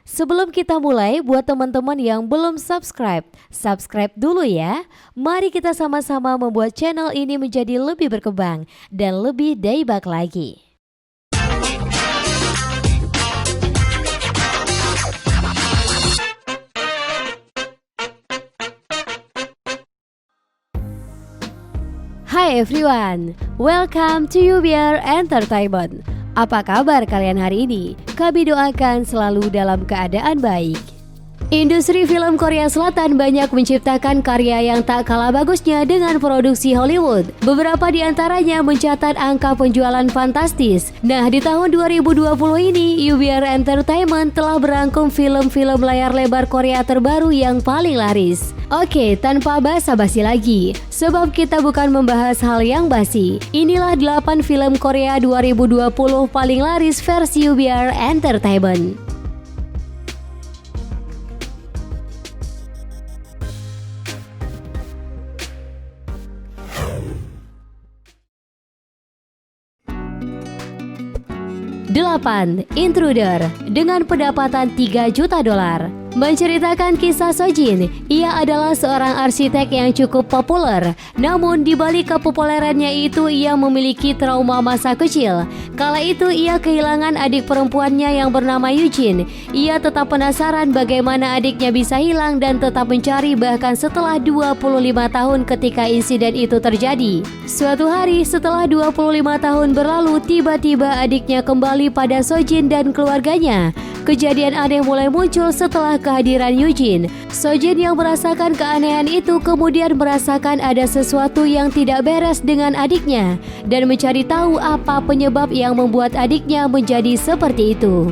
Sebelum kita mulai, buat teman-teman yang belum subscribe dulu ya. Mari kita sama-sama membuat channel ini menjadi lebih berkembang dan lebih daybak lagi. Hai everyone, welcome to UBR Entertainment. Apa kabar kalian hari ini? Kami doakan selalu dalam keadaan baik. Industri film Korea Selatan banyak menciptakan karya yang tak kalah bagusnya dengan produksi Hollywood. Beberapa di antaranya mencatat angka penjualan fantastis. Nah, di tahun 2020 ini, UBR Entertainment telah berangkum film-film layar lebar Korea terbaru yang paling laris. Oke, tanpa basa-basi lagi, sebab kita bukan membahas hal yang basi. Inilah 8 film Korea 2020 paling laris versi UBR Entertainment. Delapan, Intruder dengan pendapatan 3 juta dolar. Menceritakan kisah Sojin, ia adalah seorang arsitek yang cukup populer. Namun di balik kepopulerannya itu ia memiliki trauma masa kecil. Kala itu ia kehilangan adik perempuannya yang bernama Eugene. Ia tetap penasaran bagaimana adiknya bisa hilang dan tetap mencari bahkan setelah 25 tahun ketika insiden itu terjadi. Suatu hari setelah 25 tahun berlalu, tiba-tiba adiknya kembali pada Sojin dan keluarganya. Kejadian aneh mulai muncul setelah kehadiran Eugene. Sojin yang merasakan keanehan itu kemudian merasakan ada sesuatu yang tidak beres dengan adiknya dan mencari tahu apa penyebab yang membuat adiknya menjadi seperti itu.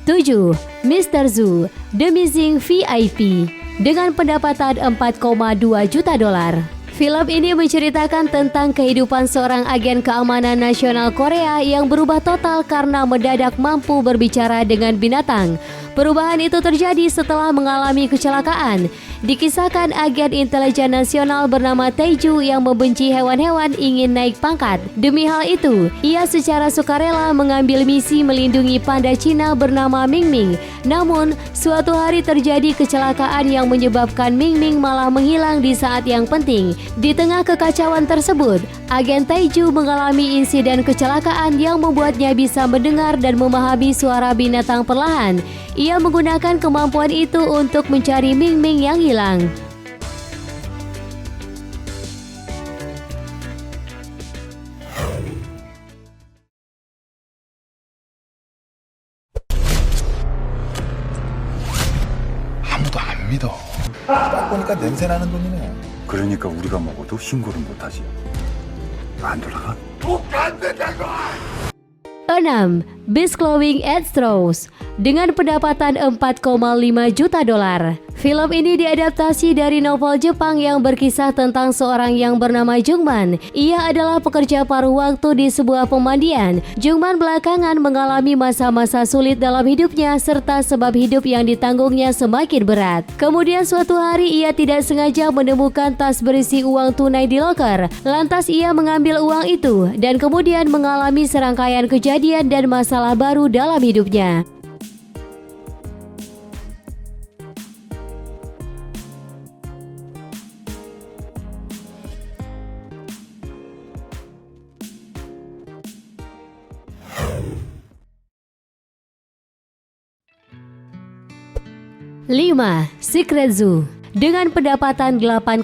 Tujuh, Mr. Zoo, The Missing VIP dengan pendapatan 4,2 juta dolar. Film ini menceritakan tentang kehidupan seorang agen keamanan nasional Korea yang berubah total karena mendadak mampu berbicara dengan binatang. Perubahan itu terjadi setelah mengalami kecelakaan. Dikisahkan agen intelijen nasional bernama Taeju yang membenci hewan-hewan ingin naik pangkat. Demi hal itu, ia secara sukarela mengambil misi melindungi panda Cina bernama Ming Ming. Namun, suatu hari terjadi kecelakaan yang menyebabkan Ming Ming malah menghilang di saat yang penting. Di tengah kekacauan tersebut, agen Taeju mengalami insiden kecelakaan yang membuatnya bisa mendengar dan memahami suara binatang perlahan. Ia menggunakan kemampuan itu untuk mencari Ming Ming yang hilang. 아무도 안 믿어. 딱 보니까 냄새 나는 돈이네. 그러니까 우리가 먹어도 신고를 못하지. 안 돌아가? 안 된다고! 6. Beast Clawing at Straws dengan pendapatan 4,5 juta dolar. Film ini diadaptasi dari novel Jepang yang berkisah tentang seorang yang bernama Jungman. Ia adalah pekerja paruh waktu di sebuah pemandian. Jungman belakangan mengalami masa-masa sulit dalam hidupnya serta sebab hidup yang ditanggungnya semakin berat. Kemudian suatu hari ia tidak sengaja menemukan tas berisi uang tunai di loker. Lantas ia mengambil uang itu dan kemudian mengalami serangkaian kejadian dan masalah baru dalam hidupnya. Lima, Secret Zoo dengan pendapatan 8,4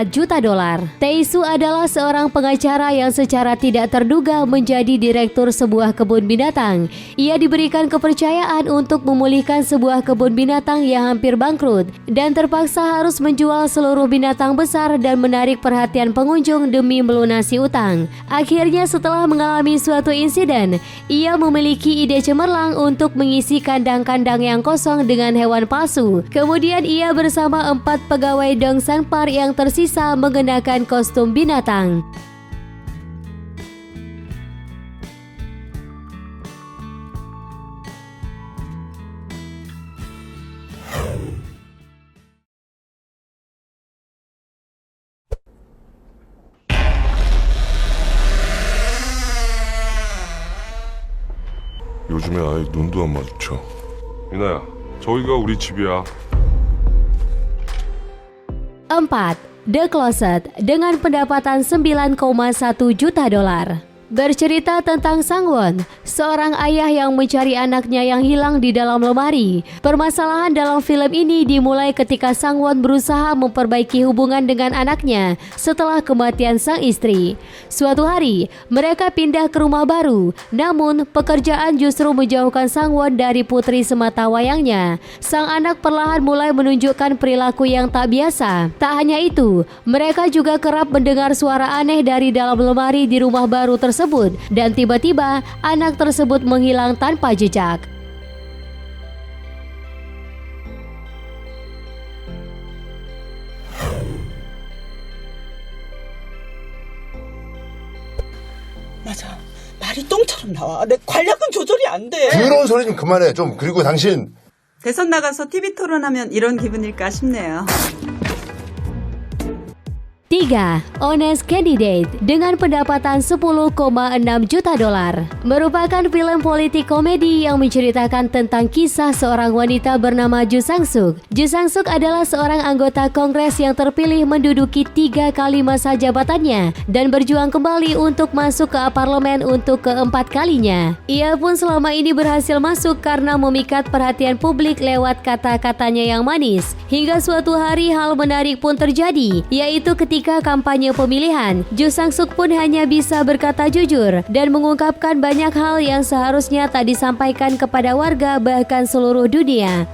juta dolar. Tae-soo adalah seorang pengacara yang secara tidak terduga menjadi direktur sebuah kebun binatang. Ia diberikan kepercayaan untuk memulihkan sebuah kebun binatang yang hampir bangkrut dan terpaksa harus menjual seluruh binatang besar dan menarik perhatian pengunjung demi melunasi utang. Akhirnya setelah mengalami suatu insiden, ia memiliki ide cemerlang untuk mengisi kandang-kandang yang kosong dengan hewan palsu. Kemudian ia bersama 4 pegawai Dongsan Park yang tersisa mengenakan kostum binatang. 요즘에 아예 눈도 안 마주쳐. 미나야, 저기가 우리 집이야. 4. The Closet dengan pendapatan 9,1 juta dolar. Bercerita tentang Sang-won, seorang ayah yang mencari anaknya yang hilang di dalam lemari. Permasalahan dalam film ini dimulai ketika Sang-won berusaha memperbaiki hubungan dengan anaknya setelah kematian sang istri. Suatu hari, mereka pindah ke rumah baru, namun pekerjaan justru menjauhkan Sang-won dari putri sematawayangnya. Sang anak perlahan mulai menunjukkan perilaku yang tak biasa. Tak hanya itu, mereka juga kerap mendengar suara aneh dari dalam lemari di rumah baru tersebut, dan tiba-tiba anak tersebut menghilang tanpa jejak. 맞아. 말이 똥처럼 나와. 내 관략은 조절이 안 돼. 더러운 소리 좀 그만해 좀. 그리고 당신 대선 나가서 TV 토론하면 이런 기분일까 싶네요. 3. Honest Candidate dengan pendapatan 10,6 juta dolar. Merupakan film politik komedi yang menceritakan tentang kisah seorang wanita bernama Ju Sang-suk. Ju Sang-suk adalah seorang anggota Kongres yang terpilih menduduki 3 kali masa jabatannya dan berjuang kembali untuk masuk ke parlemen untuk keempat kalinya. Ia pun selama ini berhasil masuk karena memikat perhatian publik lewat kata-katanya yang manis. Hingga suatu hari hal menarik pun terjadi, yaitu ketika kampanye pemilihan, Ju Sang-suk pun hanya bisa berkata jujur dan mengungkapkan banyak hal yang seharusnya tak disampaikan kepada warga bahkan seluruh dunia.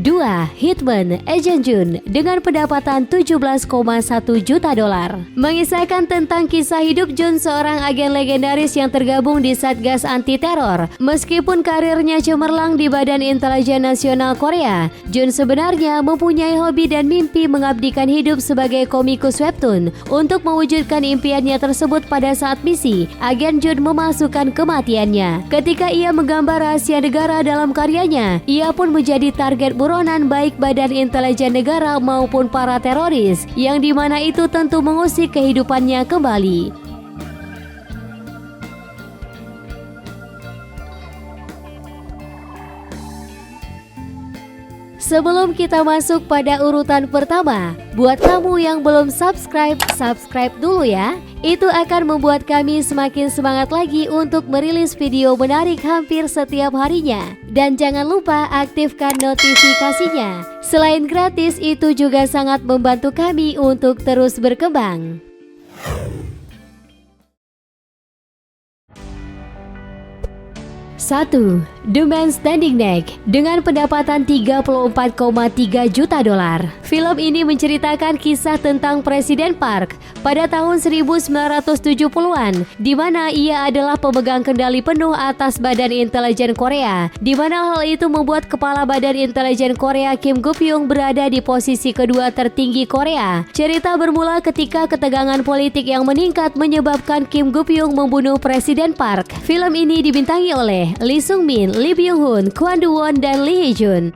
Dua, Hitman Agent Jun dengan pendapatan 17,1 juta dolar. Mengisahkan tentang kisah hidup Jun, seorang agen legendaris yang tergabung di Satgas Anti Teror. Meskipun karirnya cemerlang di Badan Intelijen Nasional Korea, Jun sebenarnya mempunyai hobi dan mimpi mengabdikan hidup sebagai komikus webtoon. Untuk mewujudkan impiannya tersebut, pada saat misi, agen Jun memasukkan kematiannya. Ketika ia menggambar rahasia negara dalam karyanya, ia pun menjadi target buronan baik Badan Intelijen Negara maupun para teroris, yang dimana itu tentu mengusik kehidupannya kembali. Sebelum kita masuk pada urutan pertama, buat kamu yang belum subscribe dulu ya. Itu akan membuat kami semakin semangat lagi untuk merilis video menarik hampir setiap harinya. Dan jangan lupa aktifkan notifikasinya. Selain gratis, itu juga sangat membantu kami untuk terus berkembang. 1. The Man Standing Neck dengan pendapatan 34,3 juta dolar. Film ini menceritakan kisah tentang Presiden Park pada tahun 1970-an, di mana ia adalah pemegang kendali penuh atas Badan Intelijen Korea, di mana hal itu membuat Kepala Badan Intelijen Korea Kim Guk-pyong berada di posisi kedua tertinggi Korea. Cerita bermula ketika ketegangan politik yang meningkat menyebabkan Kim Guk-pyong membunuh Presiden Park. Film ini dibintangi oleh Lee Sung-min, Lee Byung-hun, Kwon Do-won, dan Lee Hee-jun.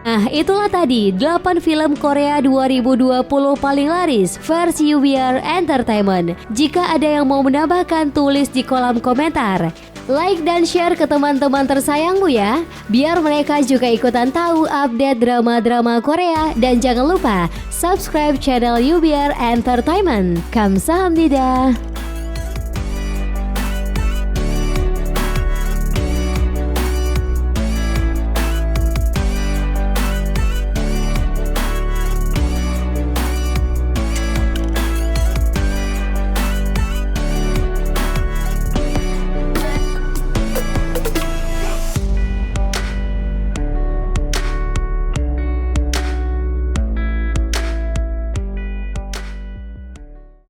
Nah, itulah tadi 8 film Korea 2020 paling laris versi UBR Entertainment. Jika ada yang mau menambahkan, tulis di kolom komentar. Like dan share ke teman-teman tersayangmu ya, biar mereka juga ikutan tahu update drama-drama Korea. Dan jangan lupa subscribe channel UBR Entertainment. Kamsahamnida.